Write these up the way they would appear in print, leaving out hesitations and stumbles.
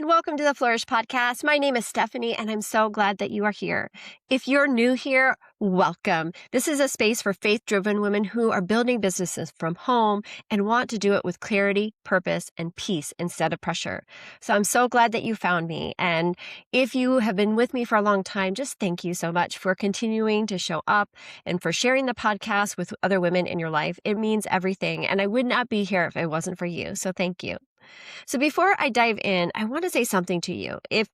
and welcome to the Flourish Podcast. My name is Stephanie, and I'm so glad that you are here. If you're new here, welcome. This is a space for faith-driven women who are building businesses from home and want to do it with clarity, purpose, and peace instead of pressure. So I'm so glad that you found me. And if you have been with me for a long time, just thank you so much for continuing to show up and for sharing the podcast with other women in your life. It means everything, and I would not be here if it wasn't for you. So thank you. So before I dive in, I want to say something to you. If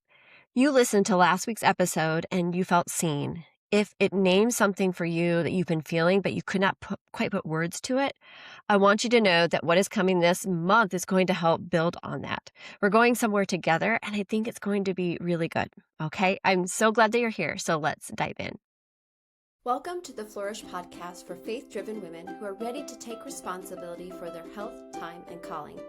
you listened to last week's episode and you felt seen, if it named something for you that you've been feeling, but you could not quite put words to it, I want you to know that what is coming this month is going to help build on that. We're going somewhere together, and I think it's going to be really good. Okay? I'm so glad that you're here. So let's dive in. Welcome to the Flourish Podcast for faith-driven women who are ready to take responsibility for their health, time, and calling.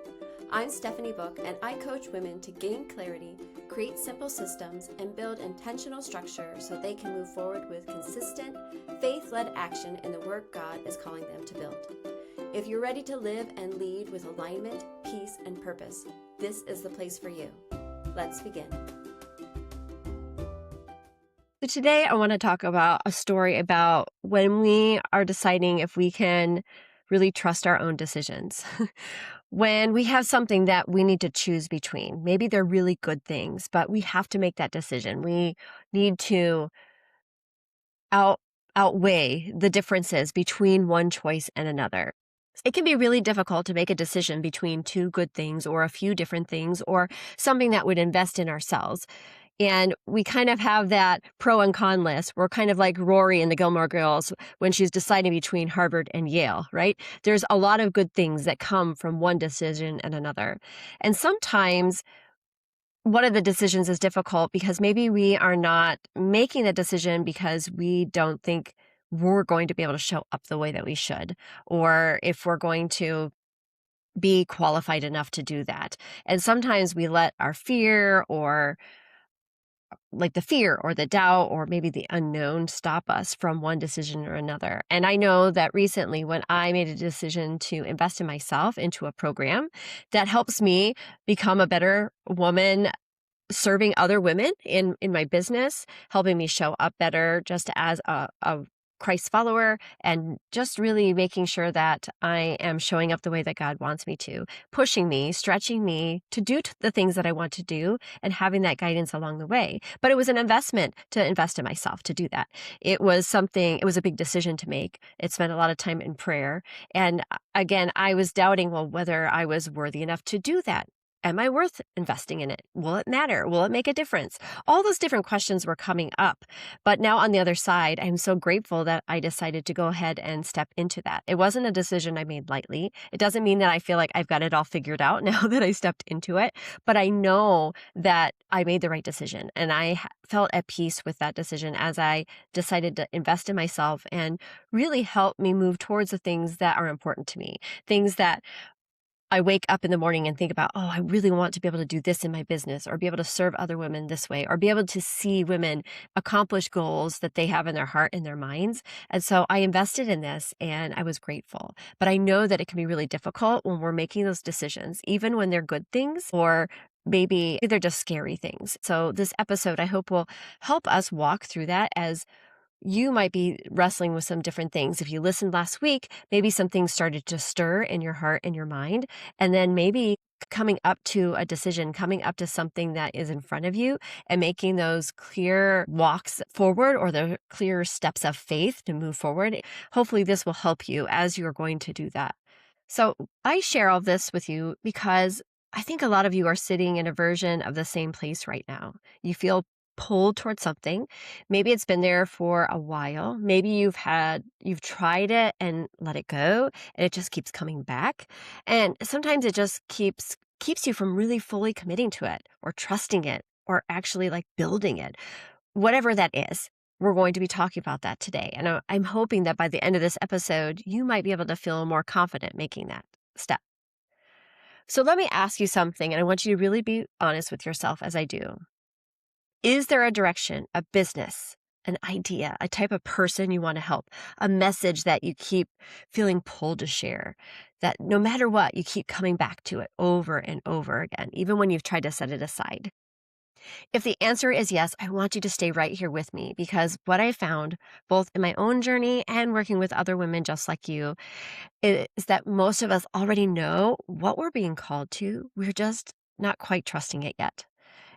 I'm Stephanie Book, and I coach women to gain clarity, create simple systems, and build intentional structure so they can move forward with consistent, faith-led action in the work God is calling them to build. If you're ready to live and lead with alignment, peace, and purpose, this is the place for you. Let's begin. So today I want to talk about a story about when we are deciding if we can really trust our own decisions. When we have something that we need to choose between, maybe they're really good things, but we have to make that decision. We need to outweigh the differences between one choice and another. It can be really difficult to make a decision between two good things or a few different things or something that would invest in ourselves. And we kind of have that pro and con list. We're kind of like Rory in the Gilmore Girls when she's deciding between Harvard and Yale, right? There's a lot of good things that come from one decision and another. And sometimes one of the decisions is difficult because maybe we are not making the decision because we don't think we're going to be able to show up the way that we should, or if we're going to be qualified enough to do that. And sometimes we let our fear or the doubt or maybe the unknown stop us from one decision or another. And I know that recently when I made a decision to invest in myself into a program that helps me become a better woman, serving other women in my business, helping me show up better just as a Christ follower, and just really making sure that I am showing up the way that God wants me to, pushing me, stretching me to do the things that I want to do and having that guidance along the way. But it was an investment to invest in myself to do that. It was a big decision to make. It spent a lot of time in prayer. And again, I was doubting, whether I was worthy enough to do that. Am I worth investing in it? Will it matter? Will it make a difference? All those different questions were coming up. But now on the other side, I'm so grateful that I decided to go ahead and step into that. It wasn't a decision I made lightly. It doesn't mean that I feel like I've got it all figured out now that I stepped into it. But I know that I made the right decision. And I felt at peace with that decision as I decided to invest in myself and really help me move towards the things that are important to me, things that I wake up in the morning and think about, I really want to be able to do this in my business, or be able to serve other women this way, or be able to see women accomplish goals that they have in their heart and their minds. And so I invested in this and I was grateful. But I know that it can be really difficult when we're making those decisions, even when they're good things or maybe they're just scary things. So this episode, I hope, will help us walk through that as you might be wrestling with some different things. If you listened last week, maybe some things started to stir in your heart and your mind, and then maybe coming up to a decision, coming up to something that is in front of you and making those clear walks forward or the clear steps of faith to move forward. Hopefully this will help you as you're going to do that. So I share all this with you because I think a lot of you are sitting in a version of the same place right now. You feel pulled towards something. Maybe it's been there for a while. Maybe you've tried it and let it go, and it just keeps coming back. And sometimes it just keeps you from really fully committing to it or trusting it or actually building it. Whatever that is, we're going to be talking about that today. And I'm hoping that by the end of this episode, you might be able to feel more confident making that step. So let me ask you something, and I want you to really be honest with yourself as I do. Is there a direction, a business, an idea, a type of person you want to help, a message that you keep feeling pulled to share, that no matter what, you keep coming back to it over and over again, even when you've tried to set it aside? If the answer is yes, I want you to stay right here with me because what I found, both in my own journey and working with other women just like you, is that most of us already know what we're being called to. We're just not quite trusting it yet.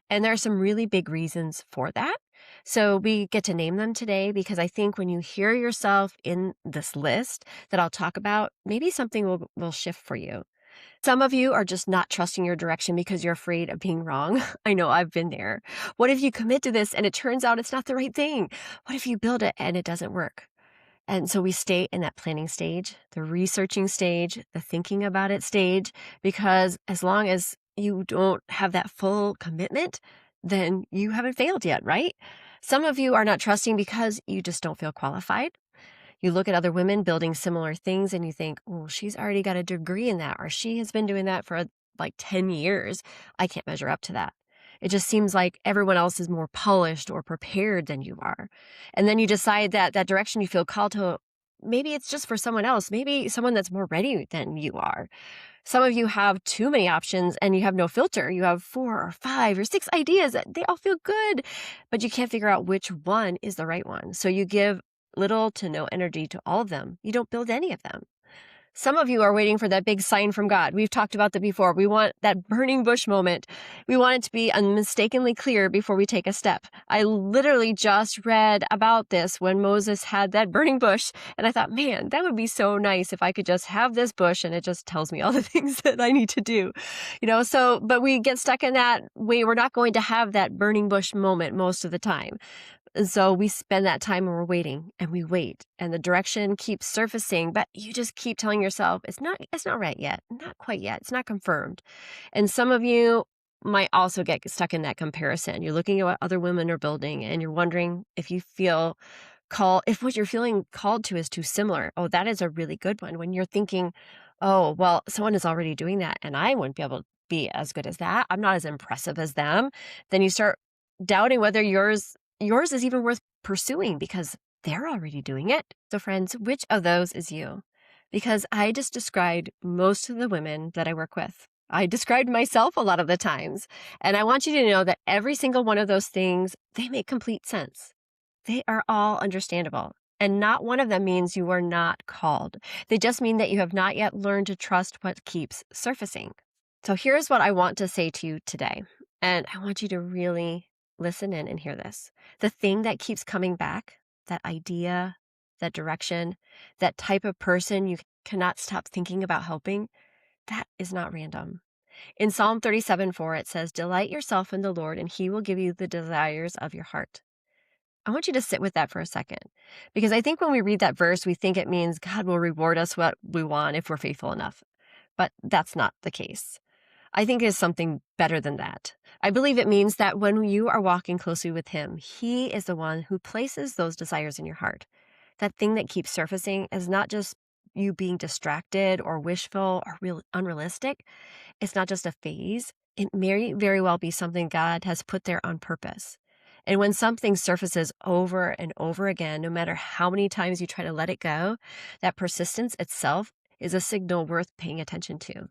And there are some really big reasons for that. So we get to name them today because I think when you hear yourself in this list that I'll talk about, maybe something will shift for you. Some of you are just not trusting your direction because you're afraid of being wrong. I know I've been there. What if you commit to this and it turns out it's not the right thing? What if you build it and it doesn't work? And so we stay in that planning stage, the researching stage, the thinking about it stage, because as long as you don't have that full commitment, then you haven't failed yet, right? Some of you are not trusting because you just don't feel qualified. You look at other women building similar things and you think, oh, she's already got a degree in that, or she has been doing that for like 10 years. I can't measure up to that. It just seems like everyone else is more polished or prepared than you are. And then you decide that that direction you feel called to, maybe it's just for someone else, maybe someone that's more ready than you are. Some of you have too many options and you have no filter. You have 4 or 5 or 6 ideas. They all feel good, but you can't figure out which one is the right one. So you give little to no energy to all of them. You don't build any of them. Some of you are waiting for that big sign from God. We've talked about that before. We want that burning bush moment. We want it to be unmistakably clear before we take a step. I literally just read about this when Moses had that burning bush. And I thought, man, that would be so nice if I could just have this bush and it just tells me all the things that I need to do. But we get stuck in that way. We're not going to have that burning bush moment most of the time. And so we spend that time and we're waiting and we wait and the direction keeps surfacing, but you just keep telling yourself, it's not right yet. Not quite yet. It's not confirmed. And some of you might also get stuck in that comparison. You're looking at what other women are building and you're wondering if you feel if what you're feeling called to is too similar. Oh, that is a really good one. When you're thinking, oh, well, someone is already doing that and I wouldn't be able to be as good as that. I'm not as impressive as them. Then you start doubting whether yours is even worth pursuing because they're already doing it. So friends, which of those is you? Because I just described most of the women that I work with. I described myself a lot of the times. And I want you to know that every single one of those things, they make complete sense. They are all understandable. And not one of them means you are not called. They just mean that you have not yet learned to trust what keeps surfacing. So here's what I want to say to you today. And I want you to really listen in and hear this. The thing that keeps coming back, that idea, that direction, that type of person you cannot stop thinking about helping, that is not random. In Psalm 37:4, it says, "Delight yourself in the Lord, and he will give you the desires of your heart." I want you to sit with that for a second, because I think when we read that verse, we think it means God will reward us what we want if we're faithful enough. But that's not the case. I think it's something better than that. I believe it means that when you are walking closely with him, he is the one who places those desires in your heart. That thing that keeps surfacing is not just you being distracted or wishful or unrealistic. It's not just a phase. It may very well be something God has put there on purpose. And when something surfaces over and over again, no matter how many times you try to let it go, that persistence itself is a signal worth paying attention to.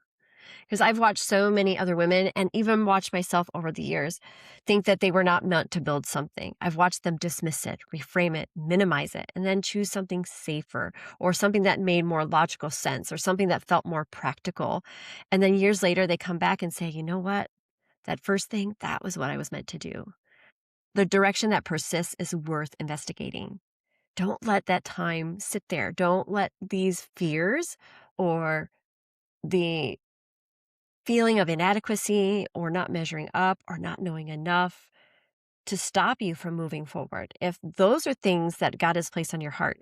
Because I've watched so many other women and even watched myself over the years think that they were not meant to build something. I've watched them dismiss it, reframe it, minimize it, and then choose something safer or something that made more logical sense or something that felt more practical. And then years later, they come back and say, you know what? That first thing, that was what I was meant to do. The direction that persists is worth investigating. Don't let that time sit there. Don't let these fears or the feeling of inadequacy or not measuring up or not knowing enough to stop you from moving forward. If those are things that God has placed on your heart,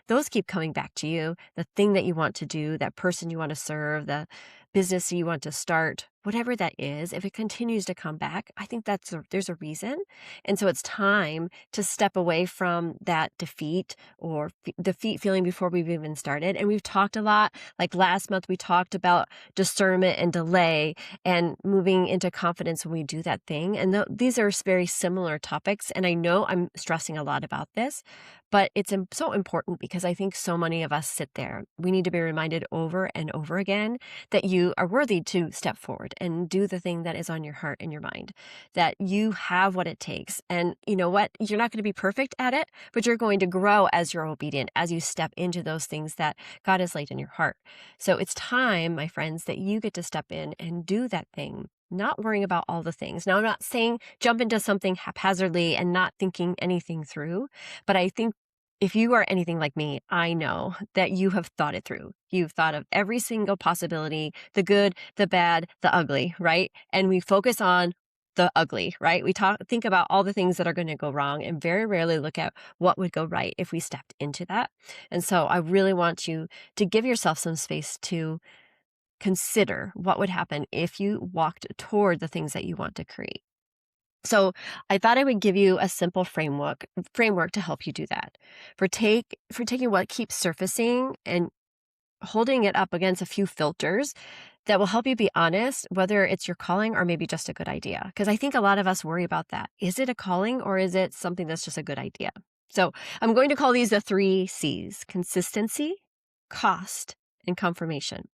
those keep coming back to you, the thing that you want to do, that person you want to serve, the business you want to start, whatever that is, if it continues to come back, I think there's a reason. And so it's time to step away from that defeat or defeat feeling before we've even started. And we've talked a lot, like last month, we talked about discernment and delay and moving into confidence when we do that thing. And these are very similar topics. And I know I'm stressing a lot about this, But it's so important because I think so many of us sit there. We need to be reminded over and over again that you are worthy to step forward and do the thing that is on your heart and your mind, that you have what it takes. And you know what? You're not going to be perfect at it, but you're going to grow as you're obedient, as you step into those things that God has laid in your heart. So it's time, my friends, that you get to step in and do that thing, not worrying about all the things. Now, I'm not saying jump into something haphazardly and not thinking anything through, but I think if you are anything like me, I know that you have thought it through. You've thought of every single possibility, the good, the bad, the ugly, right? And we focus on the ugly, right? We think about all the things that are going to go wrong and very rarely look at what would go right if we stepped into that. And so I really want you to give yourself some space to consider what would happen if you walked toward the things that you want to create. So I thought I would give you a simple framework to help you do that. For taking what keeps surfacing and holding it up against a few filters that will help you be honest, whether it's your calling or maybe just a good idea. Because I think a lot of us worry about that. Is it a calling or is it something that's just a good idea? So I'm going to call these the 3 C's: consistency, cost, and confirmation.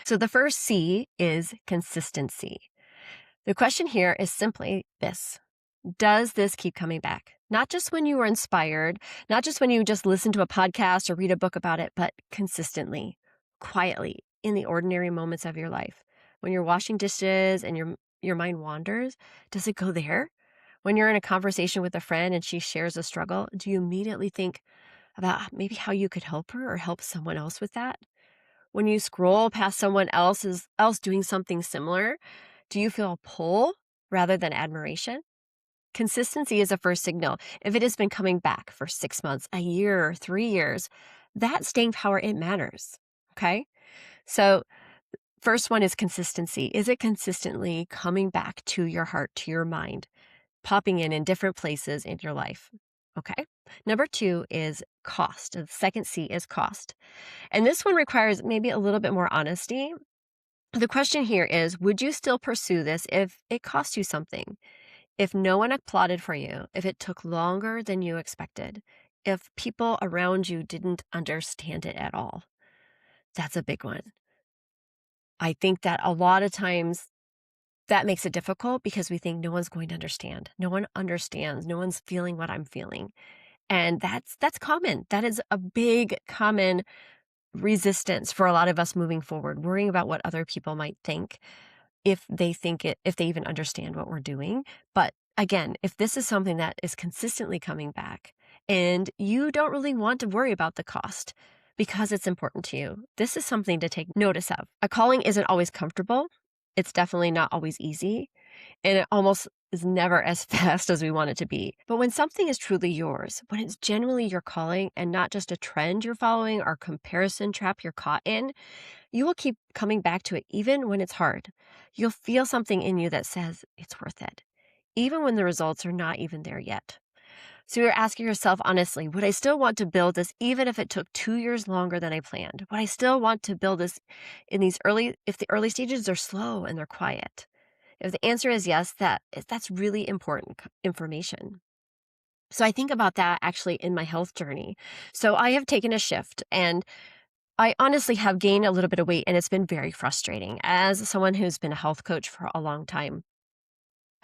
So the first C is consistency. The question here is simply this: does this keep coming back? Not just when you are inspired, not just when you just listen to a podcast or read a book about it, but consistently, quietly, in the ordinary moments of your life. When you're washing dishes and your mind wanders, does it go there? When you're in a conversation with a friend and she shares a struggle, do you immediately think about maybe how you could help her or help someone else with that? When you scroll past someone else doing something similar, do you feel a pull rather than admiration? Consistency is a first signal. If it has been coming back for 6 months, a year, 3 years, that staying power, it matters. Okay. So first one is consistency. Is it consistently coming back to your heart, to your mind, popping in different places in your life? Okay. Number 2 is cost. The second C is cost. And this one requires maybe a little bit more honesty. The question here is, would you still pursue this if it cost you something? If no one applauded for you, if it took longer than you expected, if people around you didn't understand it at all? That's a big one. I think that a lot of times that makes it difficult because we think no one's going to understand. No one understands. No one's feeling what I'm feeling. And that's common. That is a big common resistance for a lot of us moving forward, worrying about what other people might think, if they even understand what we're doing. But again, if this is something that is consistently coming back and you don't really want to worry about the cost because it's important to you, this is something to take notice of. A calling isn't always comfortable. It's definitely not always easy. And it almost is never as fast as we want it to be. But when something is truly yours, when it's genuinely your calling and not just a trend you're following or comparison trap you're caught in, you will keep coming back to it even when it's hard. You'll feel something in you that says it's worth it, even when the results are not even there yet. So you're asking yourself honestly, would I still want to build this even if it took 2 years longer than I planned? Would I still want to build this if the early stages are slow and they're quiet? If the answer is yes, that's really important information. So I think about that actually in my health journey. So I have taken a shift and I honestly have gained a little bit of weight, and it's been very frustrating. As someone who's been a health coach for a long time,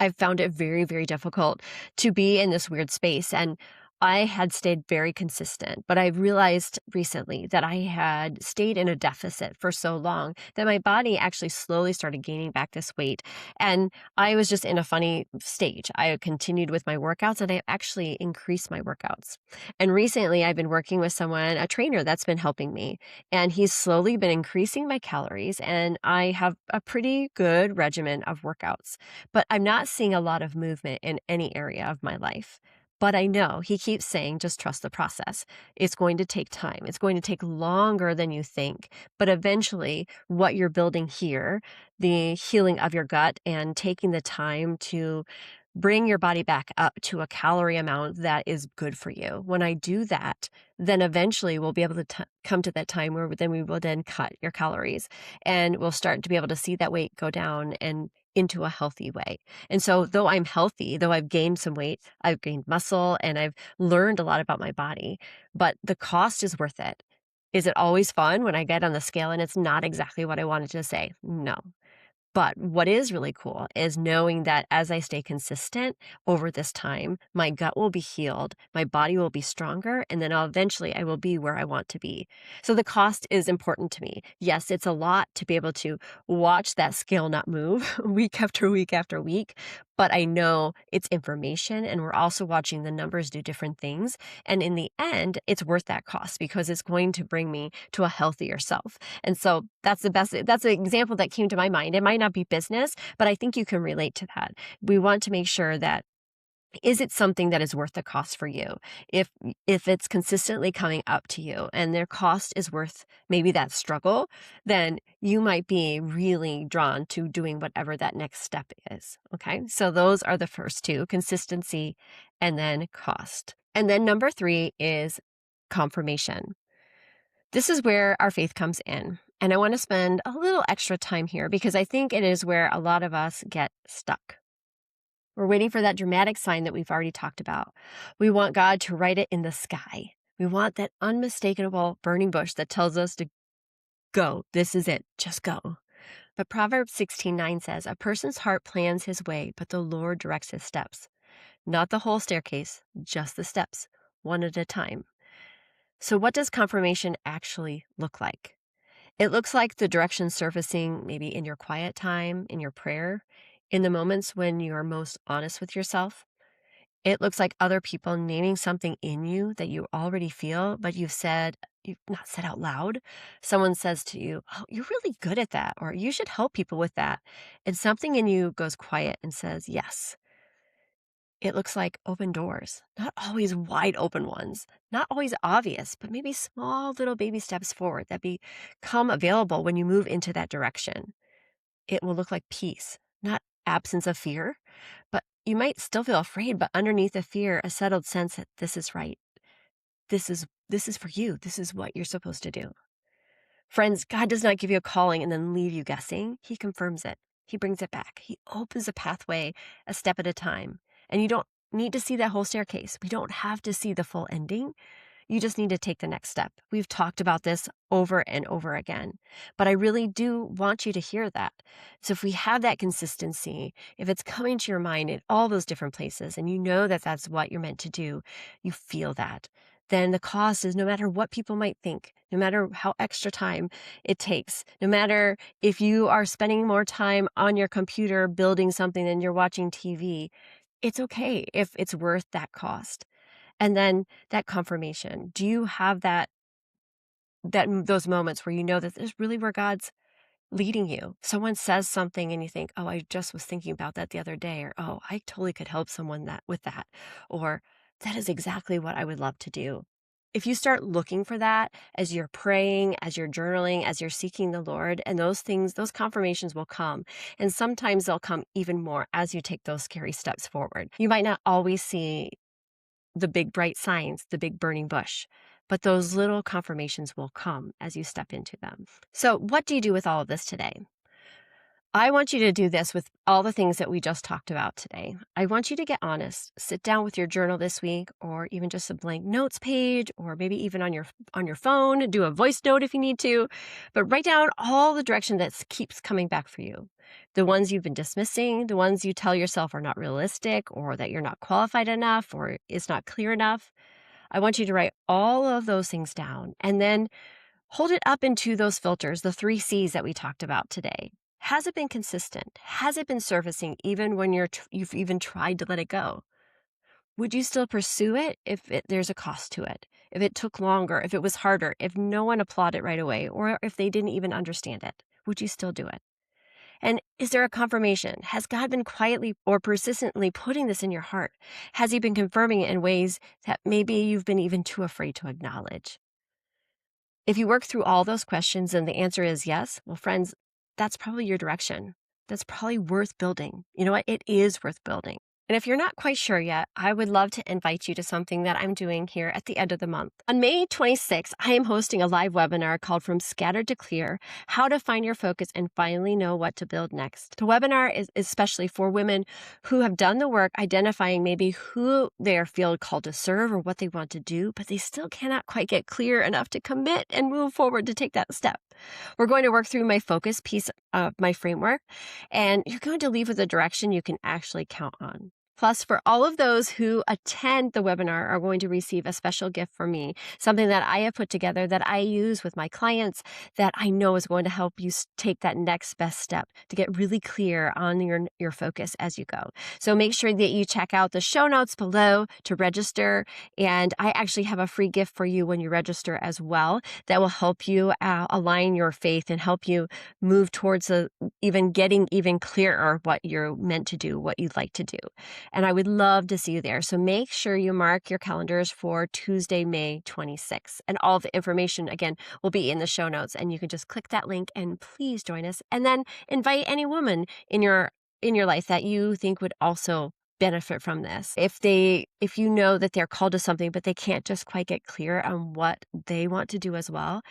I've found it very, very difficult to be in this weird space. And I had stayed very consistent, but I realized recently that I had stayed in a deficit for so long that my body actually slowly started gaining back this weight. And I was just in a funny stage. I continued with my workouts and I actually increased my workouts. And recently I've been working with a trainer that's been helping me, and he's slowly been increasing my calories. And I have a pretty good regimen of workouts, but I'm not seeing a lot of movement in any area of my life. But I know he keeps saying, just trust the process. It's going to take time. It's going to take longer than you think. But eventually, what you're building here, the healing of your gut and taking the time to bring your body back up to a calorie amount that is good for you. When I do that, then eventually we'll be able to come to that time where then we will then cut your calories and we'll start to be able to see that weight go down and into a healthy way. And so though I'm healthy, though I've gained some weight, I've gained muscle and I've learned a lot about my body, but the cost is worth it. Is it always fun when I get on the scale and it's not exactly what I wanted to say? No. But what is really cool is knowing that as I stay consistent over this time, my gut will be healed, my body will be stronger, and then eventually I will be where I want to be. So the cost is important to me. Yes, it's a lot to be able to watch that scale not move week after week after week, but I know it's information and we're also watching the numbers do different things. And in the end, it's worth that cost because it's going to bring me to a healthier self. And so that's the example that came to my mind. It might not be business, but I think you can relate to that. We want to make sure that is it something that is worth the cost for you? If it's consistently coming up to you and their cost is worth maybe that struggle, then you might be really drawn to doing whatever that next step is. Okay. So those are the first two, consistency and then cost. And then number 3 is confirmation. This is where our faith comes in. And I want to spend a little extra time here because I think it is where a lot of us get stuck. We're waiting for that dramatic sign that we've already talked about. We want God to write it in the sky. We want that unmistakable burning bush that tells us to go. This is it. Just go. But Proverbs 16:9 says, "A person's heart plans his way, but the Lord directs his steps." Not the whole staircase, just the steps, one at a time. So what does confirmation actually look like? It looks like the direction surfacing maybe in your quiet time, in your prayer, in the moments when you are most honest with yourself. It looks like other people naming something in you that you already feel, but you've not said out loud. Someone says to you, "Oh, you're really good at that," or "You should help people with that." And something in you goes quiet and says, "Yes." It looks like open doors, not always wide open ones, not always obvious, but maybe small little baby steps forward that become available when you move into that direction. It will look like peace, not absence of fear, but you might still feel afraid, but underneath the fear, a settled sense that this is right. This is for you. This is what you're supposed to do. Friends, God does not give you a calling and then leave you guessing. He confirms it. He brings it back. He opens a pathway a step at a time. And you don't need to see that whole staircase. We don't have to see the full ending. You just need to take the next step. We've talked about this over and over again, but I really do want you to hear that. So if we have that consistency, if it's coming to your mind in all those different places and you know that that's what you're meant to do, you feel that, then the cost is no matter what people might think, no matter how extra time it takes, no matter if you are spending more time on your computer building something than you're watching TV, it's okay if it's worth that cost. And then that confirmation. Do you have those moments where you know that this is really where God's leading you? Someone says something and you think, "Oh, I just was thinking about that the other day," or, "Oh, I totally could help someone with that," or "That is exactly what I would love to do." If you start looking for that as you're praying, as you're journaling, as you're seeking the Lord, and those things, those confirmations will come. And sometimes they'll come even more as you take those scary steps forward. You might not always see the big bright signs, the big burning bush, but those little confirmations will come as you step into them. So what do you do with all of this today? I want you to do this with all the things that we just talked about today. I want you to get honest. Sit down with your journal this week, or even just a blank notes page, or maybe even on your phone, do a voice note if you need to, but write down all the direction that keeps coming back for you. The ones you've been dismissing, the ones you tell yourself are not realistic, or that you're not qualified enough, or it's not clear enough. I want you to write all of those things down and then hold it up into those filters, the 3 C's that we talked about today. Has it been consistent? Has it been surfacing even when you've even tried to let it go? Would you still pursue it if there's a cost to it? If it took longer, if it was harder, if no one applauded right away, or if they didn't even understand it, would you still do it? And is there a confirmation? Has God been quietly or persistently putting this in your heart? Has He been confirming it in ways that maybe you've been even too afraid to acknowledge? If you work through all those questions and the answer is yes, well, friends, that's probably your direction. That's probably worth building. You know what? It is worth building. And if you're not quite sure yet, I would love to invite you to something that I'm doing here at the end of the month. On May 26th, I am hosting a live webinar called From Scattered to Clear, How to Find Your Focus and Finally Know What to Build Next. The webinar is especially for women who have done the work identifying maybe who they feel called to serve or what they want to do, but they still cannot quite get clear enough to commit and move forward to take that step. We're going to work through my focus piece of my framework, and you're going to leave with a direction you can actually count on. Plus, for all of those who attend the webinar are going to receive a special gift from me, something that I have put together that I use with my clients that I know is going to help you take that next best step to get really clear on your focus as you go. So make sure that you check out the show notes below to register. And I actually have a free gift for you when you register as well that will help you align your faith and help you move towards getting even clearer what you're meant to do, what you'd like to do. And I would love to see you there. So make sure you mark your calendars for Tuesday, May 26th. And all the information, again, will be in the show notes. And you can just click that link and please join us. And then invite any woman in your life that you think would also benefit from this. If you know that they're called to something, but they can't just quite get clear on what they want to do as well,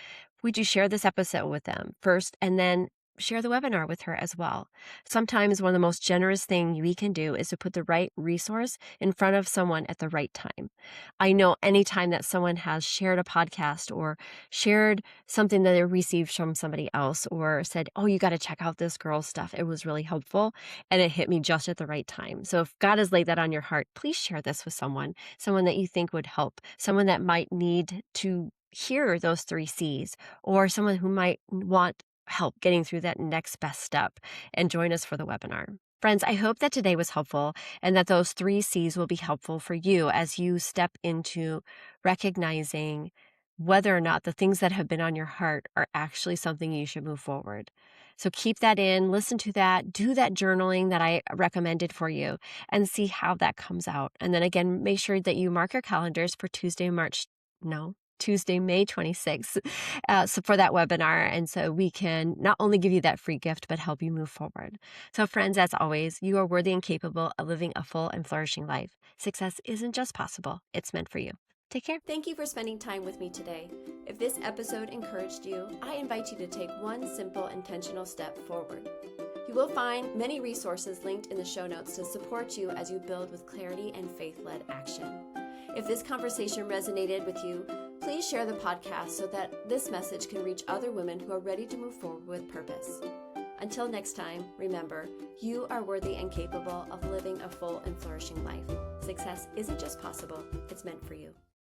would you share this episode with them first and then share the webinar with her as well? Sometimes one of the most generous things we can do is to put the right resource in front of someone at the right time. I know anytime that someone has shared a podcast or shared something that they received from somebody else or said, oh, you got to check out this girl's stuff, it was really helpful and it hit me just at the right time. So if God has laid that on your heart, please share this with someone that you think would help, someone that might need to hear those 3 C's, or someone who might want help getting through that next best step, and join us for the webinar. Friends, I hope that today was helpful and that those 3 C's will be helpful for you as you step into recognizing whether or not the things that have been on your heart are actually something you should move forward. So keep that in, listen to that, do that journaling that I recommended for you, and see how that comes out. And then again, make sure that you mark your calendars for Tuesday, May 26th so for that webinar. And so we can not only give you that free gift, but help you move forward. So friends, as always, you are worthy and capable of living a full and flourishing life. Success isn't just possible, it's meant for you. Take care. Thank you for spending time with me today. If this episode encouraged you, I invite you to take one simple, intentional step forward. You will find many resources linked in the show notes to support you as you build with clarity and faith-led action. If this conversation resonated with you, please share the podcast so that this message can reach other women who are ready to move forward with purpose. Until next time, remember, you are worthy and capable of living a full and flourishing life. Success isn't just possible, it's meant for you.